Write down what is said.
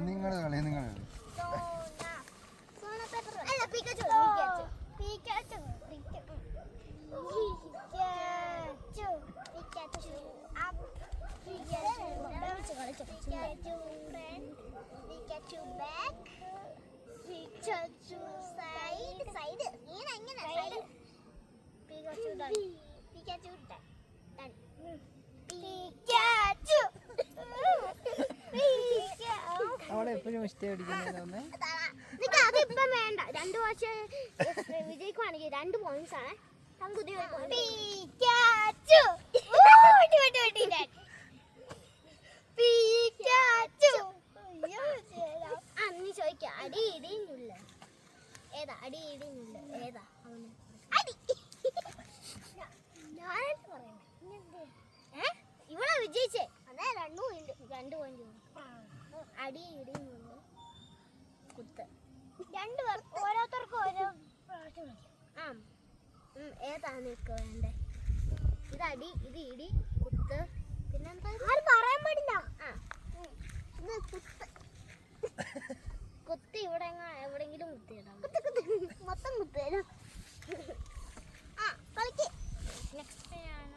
നിങ്ങൾ കളി അവളെ എപ്പോഴും മിസ്റ്റേക്ക് അടിക്കുന്നത് അതിപ്പം വേണ്ട. 2 വർഷം വിജയിക്കുവാണെങ്കിൽ 2 പോയിന്റ്സ് ആണ്. നീ ചോദിക്ക അടി ഇടിയുന്നില്ല ഏതാ? അടി ഇടിയുന്നില്ല ഏതാ? ഇവിടെ വിജയിച്ചേ അതെ 2 പോയിന്റ്. അടി ഇടിയുന്നില്ല കുത്ത് 2 പേർ ഓരോരുത്തർക്കും ഓരോ പ്രാവശ്യം ആ ഏതാണ് നിനക്ക് വേണ്ടേ? ഇത് അടി, ഇത് ഇടി, കുത്ത്, പിന്നെന്താ പറയാൻ പാടില്ല. കുത്ത് ഇവിടെ എവിടെങ്കിലും കുത്തിയിടാം. മൊത്തം കുത്തിയിടാം.